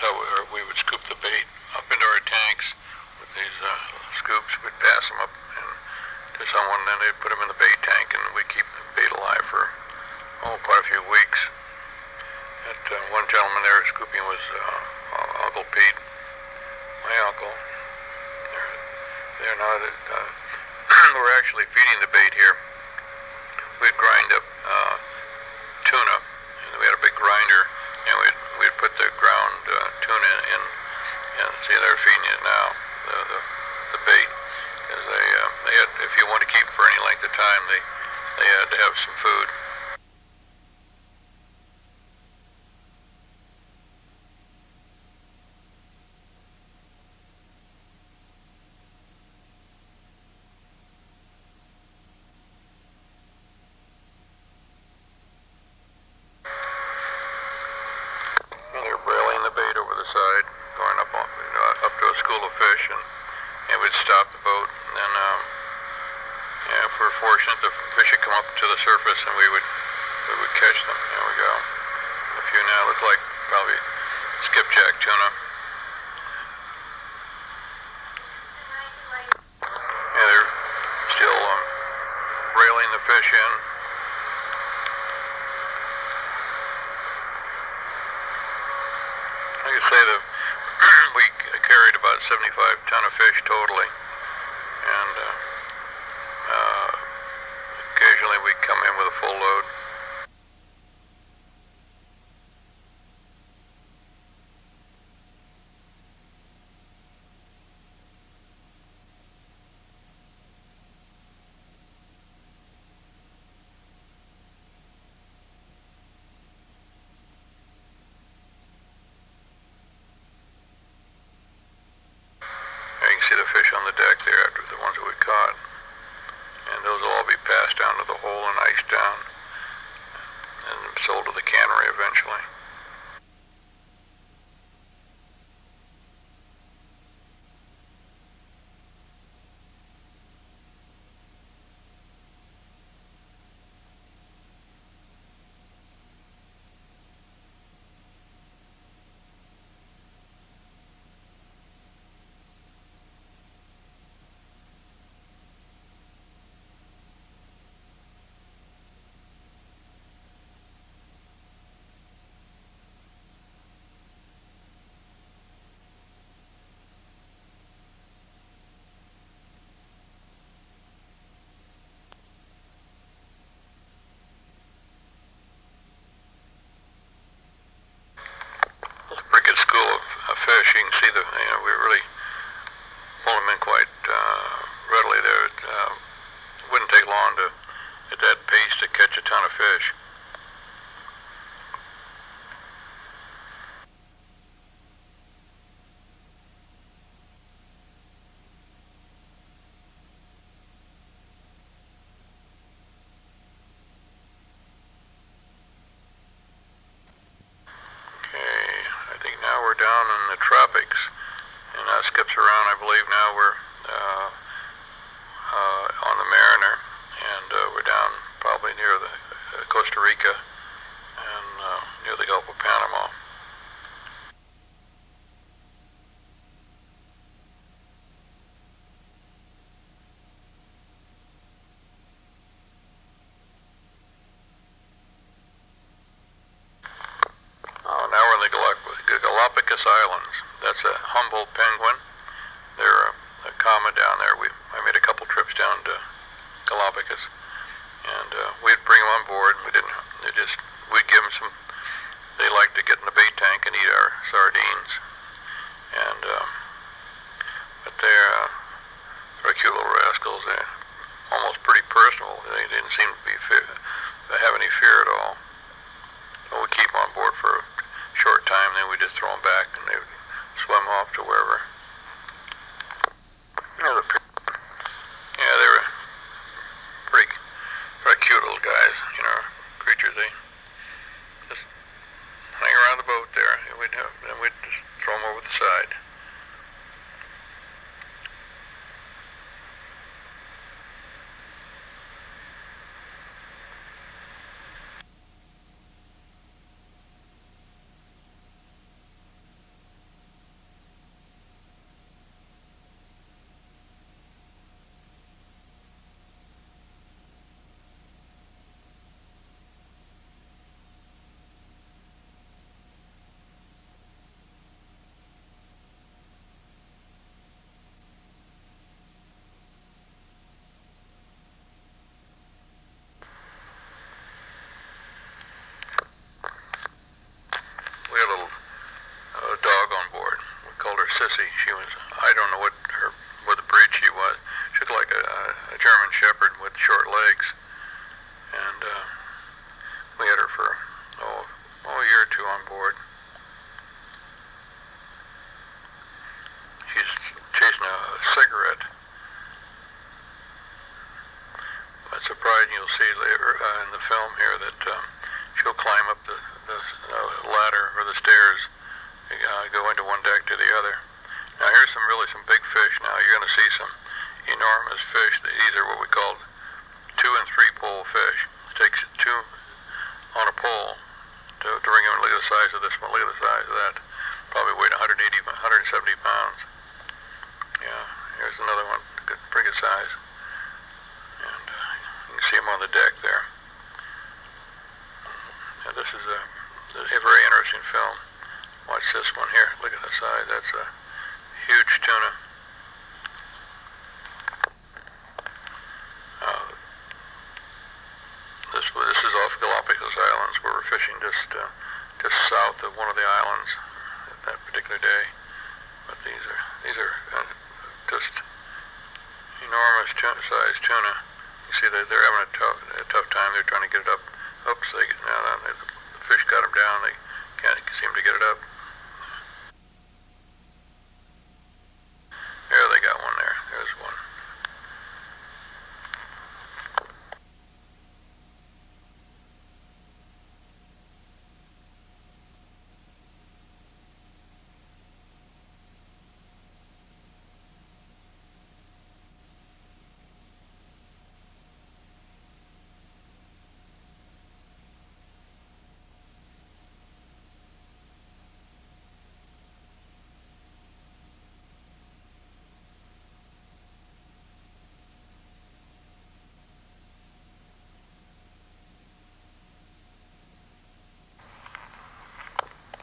how we would scoop the bait up into our tanks with these scoops. We'd pass them up to someone, then they'd put them in the bait tank, and we'd keep the bait alive for quite a few weeks. One gentleman there scooping was Uncle Pete, my uncle. They're now that we're actually feeding the bait here. We'd grind up tuna, and we had a big grinder, and we'd put the ground tuna in, and see they're feeding it now, the bait, because they had, if you want to keep for any length of time, they had to have some food. Side, going up up to a school of fish, and we'd stop the boat, and then if we were fortunate, the fish would come up to the surface, and we would catch them. There we go. A few now look like probably skipjack tuna. Yeah, they're still railing the fish in. I could say that we carried about 75 ton of fish totally, and occasionally we'd come in with a full load. See the fish on the deck there after the ones that we caught, and those will all be passed down to the hole and iced down and sold to the cannery eventually. Fish, you can see we really pull them in quite readily there. It wouldn't take long at that pace to catch a ton of fish. Now we're down in the tropics, and that skips around. I believe now we're on the Mariner, and we're down probably near the Costa Rica and near the Gulf of Panama. Now we're in the Galapagos Islands. That's a Humboldt penguin. They're a common down there. I made a couple trips down to Galapagos, and we'd bring them on board. We'd give them some. They like to get in the bait tank and eat our sardines, and but they're cute little rascals. They're almost pretty personal. They didn't seem to have any fear at all. So we keep them on board for a short time, then we just throw them back, and they would swim off to wherever. They were pretty cute little guys, creatures. They just hang around the boat there, and then we'd just throw them over the side. you on board. She's chasing a cigarette. It's surprising, you'll see later in the film here that she'll climb up the ladder or the stairs, go into one deck to the other. Now here's some big fish. Now you're going to see some enormous fish. These are what we call 2 and 3 pole fish. It takes 2 on a pole to bring them. Look at the size of this one. Look at the size of that. Probably weighed 170 pounds. Yeah, here's another one. Good, pretty good size. And you can see them on the deck there. Now this is a very interesting film. Watch this one here. Look at the size. That's a huge tuna. This is off Galapagos Islands, where we're fishing just south of one of the islands at that particular day. But these are just enormous sized tuna. You see that they're having a tough time. They're trying to get it up. Oops! The fish got them down. They can't seem to get it up. There, they got one there. There's one.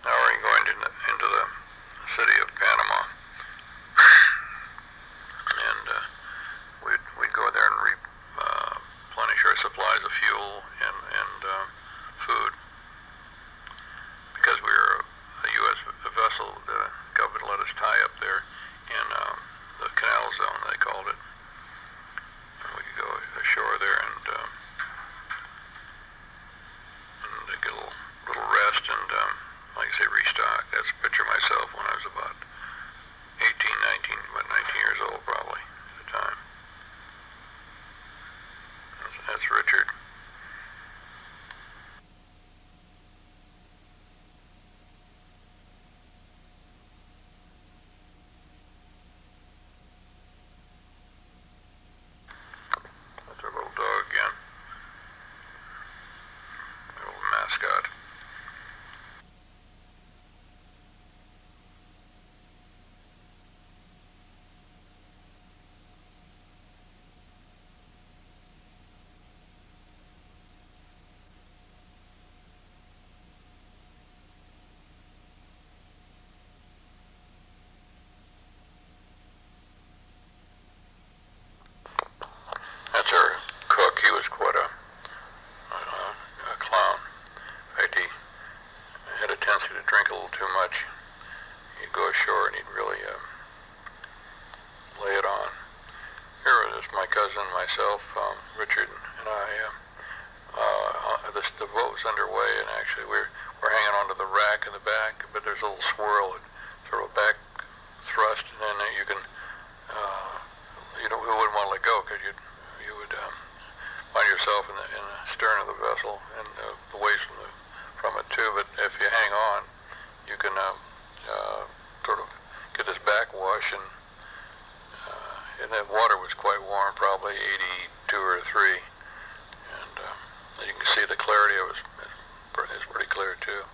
Now we're going into the city of Panama, and we'd go there and replenish our supplies of fuel and food. Because we were a U.S. vessel, the government let us tie up there in the canal zone, they called it. And we could go ashore there and get a little rest and like I say, restock. That's a picture of myself when I was about 19 years old probably at the time. That's Richard. That's our little dog again. Our little mascot. That's our cook. He was quite a clown. In fact, he had a tendency to drink a little too much. He'd go ashore and he'd really lay it on. Here is my cousin, myself, Richard, and I. The boat's underway, and actually we're hanging onto the rack in the back, but there's a little swirl, sort of a back thrust, and then you can, we wouldn't want to let go because you would find yourself in the stern of the vessel and the waves from it too. But if you hang on, you can sort of get this backwash, and the water was quite warm, probably 82 or 3, and you can see the clarity of it is pretty clear too.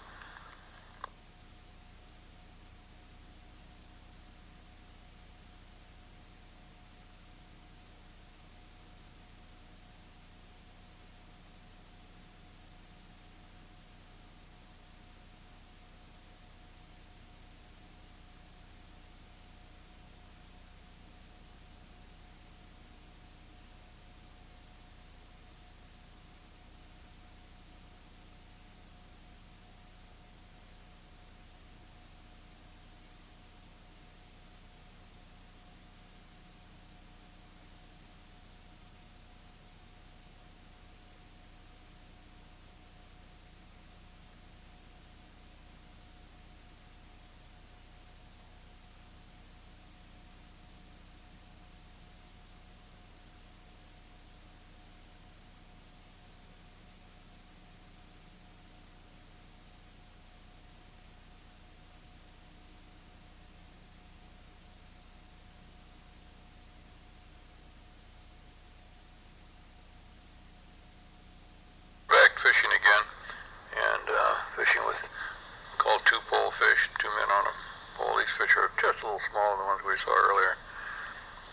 a little smaller than the ones we saw earlier.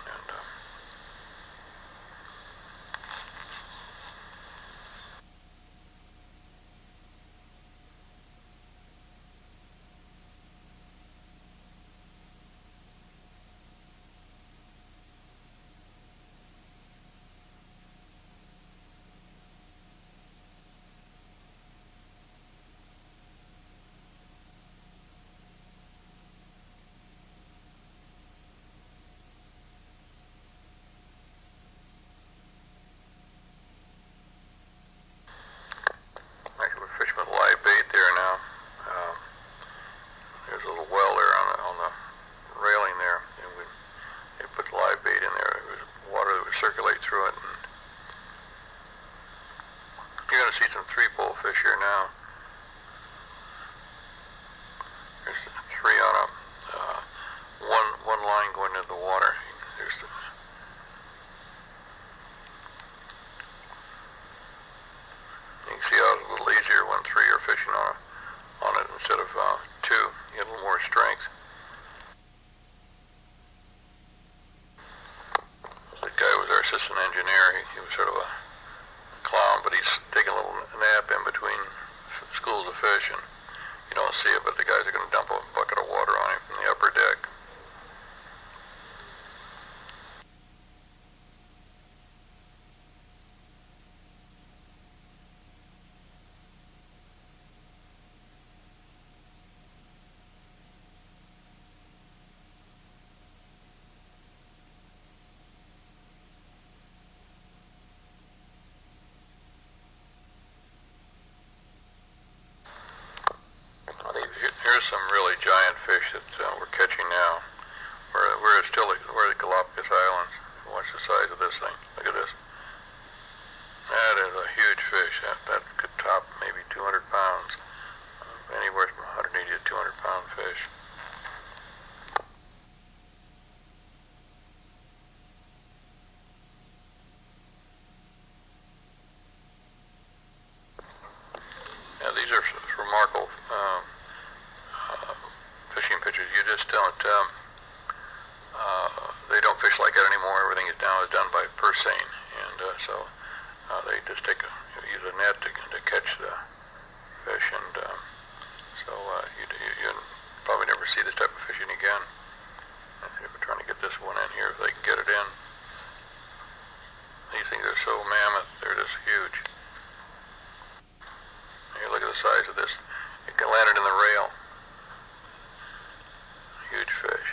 And actually, we're fishing with live bait there now. There's a little well there on the railing there, and they put live bait in there. It was water that would circulate through it. And you're going to see some 3-pole fish here now. There's 3 on a one line going into the water. There's you can see how it's a little easier when 3 are fishing on it instead of 2. You get a little more strength. The guy was our assistant engineer. He was sort of a clown, but he's taking a little nap in between schools of fish, and you don't see it, but the guys are going to dump a bucket of water on him from the upper deck. Here's some really giant fish that we're catching now. We're still where the Galapagos Islands. Watch the size of this thing. Look at this. That is a huge fish. That could top maybe 200 pounds. Anywhere from 180 to 200 pound fish. Yeah, these are remarkable fishing pictures. You just don't, they don't fish like that anymore. Everything is now done by purse seine, and so they just use a net to catch the fish, and so you probably never see this type of fishing again. We're trying to get this one in here if they can get it in. These things are so mammoth; they're just huge. Here, look at the size of this. It can land it in the rail. Huge fish.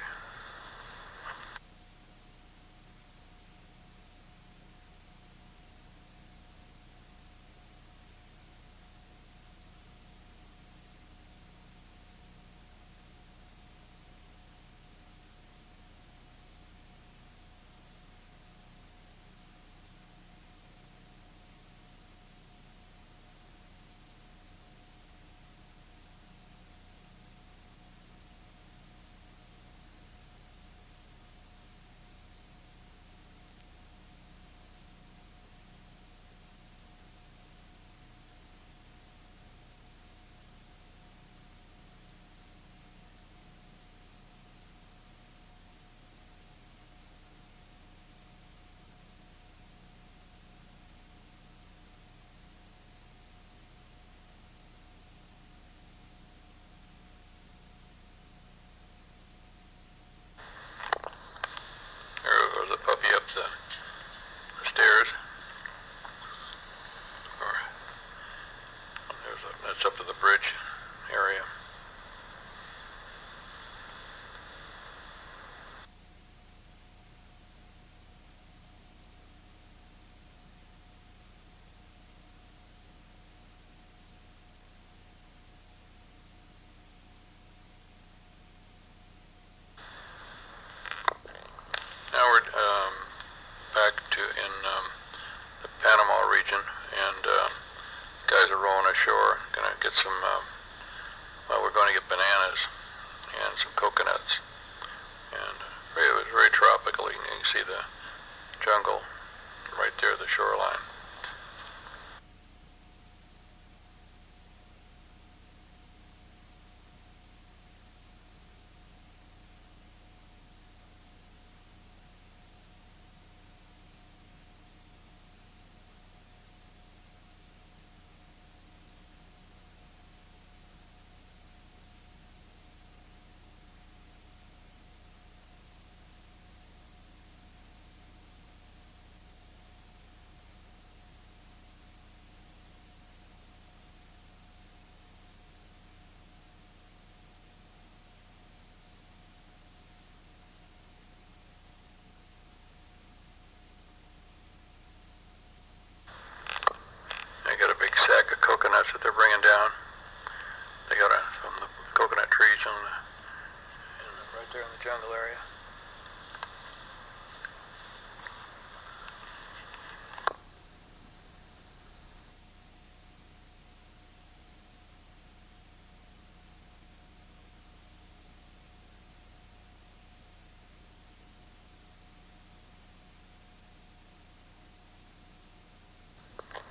jungle area.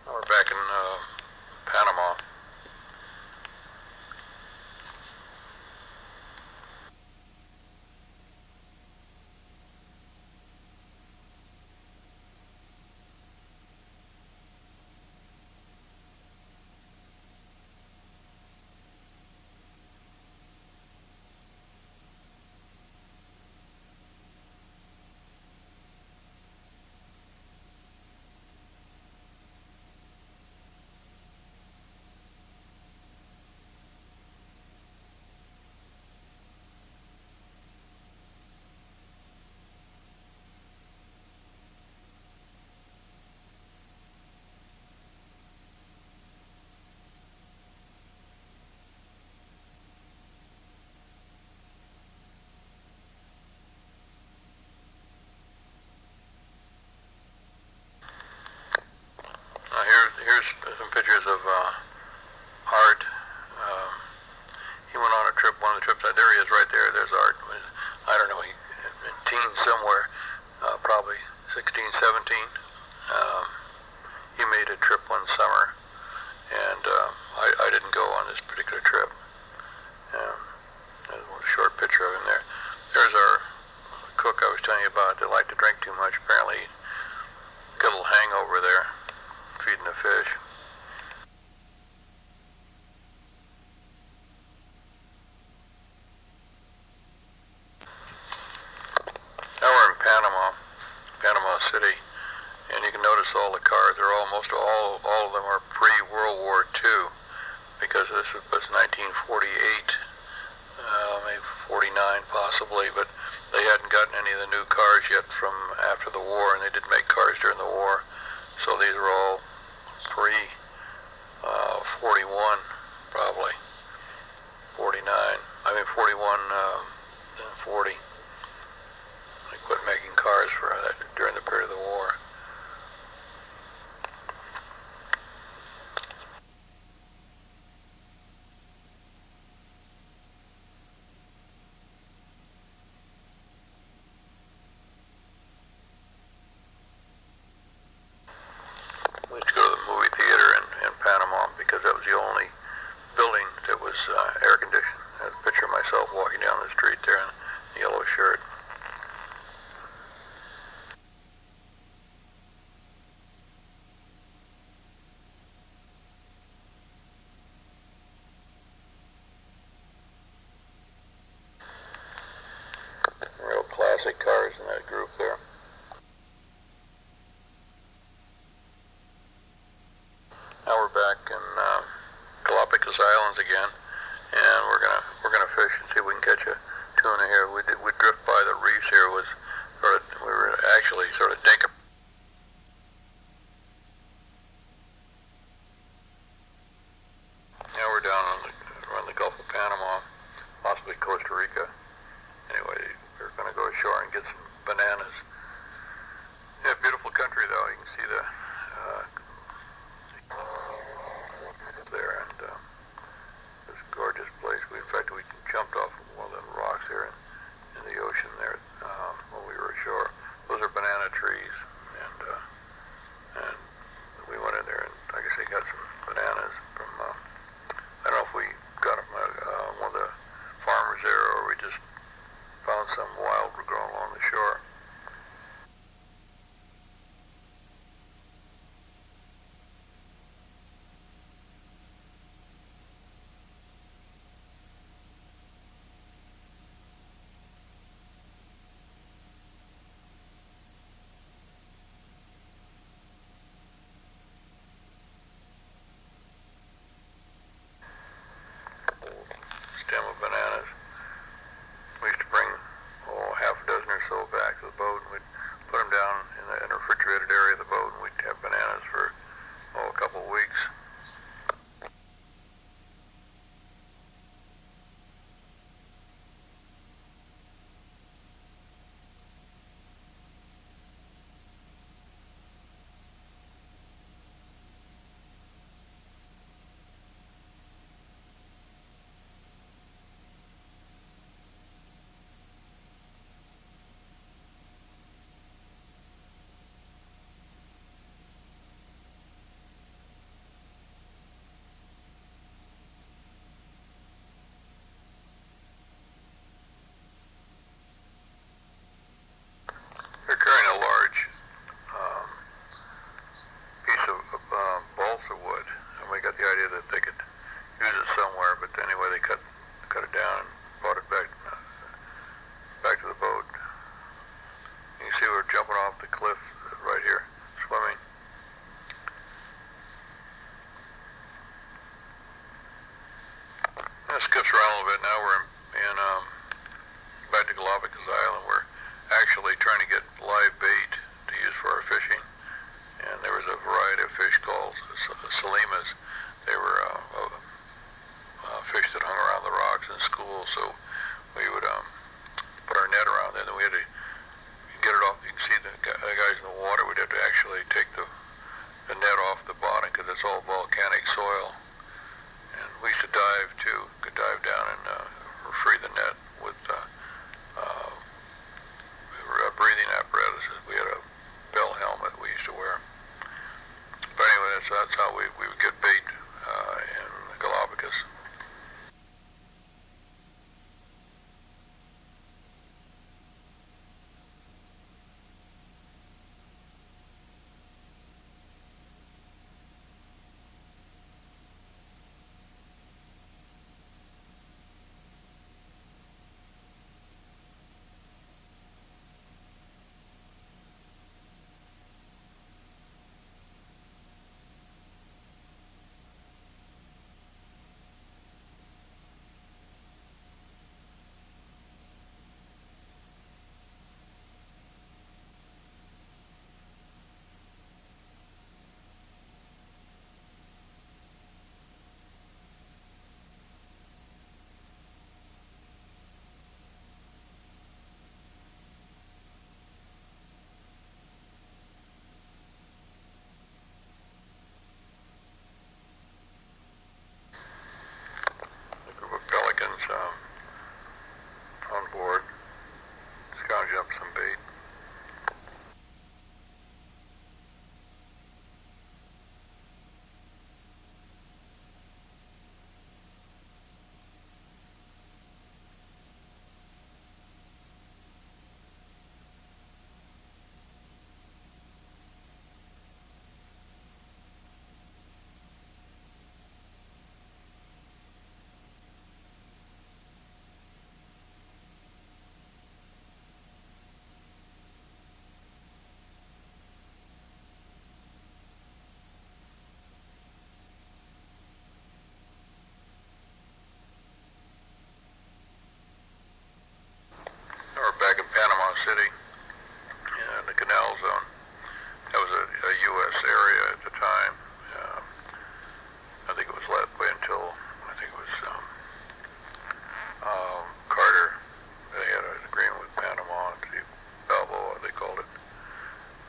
We're back in Panama. Here's some pictures of Art. He went on a trip, one of the trips. There he is right there. There's Art. I don't know, he teen somewhere, probably 16, 17. He made a trip one summer, and I didn't go on this particular trip. There's a short picture of him there. There's our cook I was telling you about. They like to drink too much. Apparently, got a little hangover there, feeding the fish. Now we're in Panama City, and you can notice all the cars. They're almost all of them are pre-World War II, because this was 1948, maybe 49 possibly, but they hadn't gotten any of the new cars yet from after the war, and they didn't make cars during the war, so these are all pre-41, probably 49. I mean 41, 40. They quit making cars for that during the period of the war. We used to go to the movie theater in Panama because that was the only building that was air conditioned. I have a picture of myself walking down the street there in a yellow shirt. Real classic cars in that group there. Now we're back in Galapagos Islands again, and we're gonna fish and see if we can catch a tuna here. We drift by the reefs here. We were actually sort of dinking. Now we're down around the Gulf of Panama, possibly Costa Rica. Anyway, we're gonna go ashore and get some bananas. Yeah, beautiful country though. You can see the there, and this gorgeous place. In fact, we jumped off one of the rocks here in the ocean there when we were ashore. Those are banana trees, and we went in there and, like I say, got some bananas from. I don't know if we got them at one of the farmers there, or we just found some wild growing along the shore. Stem of bananas. We used to bring half a dozen or so back to bounced around a little bit. Now we're in back to Galapagos Island. We're actually trying to get live bait to use for our fishing. And there was a variety of fish called salimas. They were fish that hung around the rocks in school, so we would put our net around there, and then we had to get it off. You can see the guys in the water. We'd have to actually take the net off the bottom because it's all volcanic soil. And we used to dive too. Could dive down and free the net with breathing apparatuses. We had a bell helmet we used to wear. But anyway, that's how we would get bait in Galapagos. On board, scrounge up some bait. We're back in Panama City, in the canal zone. That was a U.S. area at the time. I think it was led by until, I think it was Carter. They had an agreement with Panama, the Balboa, they called it,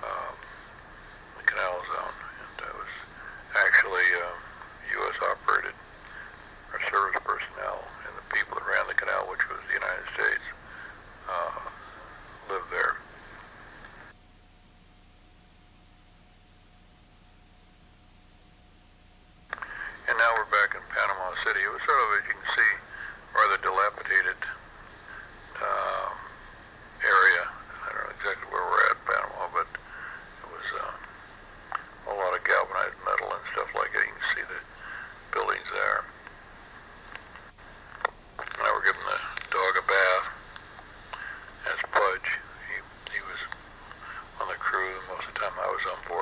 the canal zone. And it was actually U.S. operated, our service personnel, and the people that ran the canal, which was the United States, lived there. And now we're back in Panama City. It was sort of, as you can see, rather dilapidated area. I don't know exactly where we're at in Panama, but it was a lot of galvanized metal and stuff like that. You can see the buildings there. Now we're giving the dog a bath. That's Pudge. He was on the crew most of the time I was on board.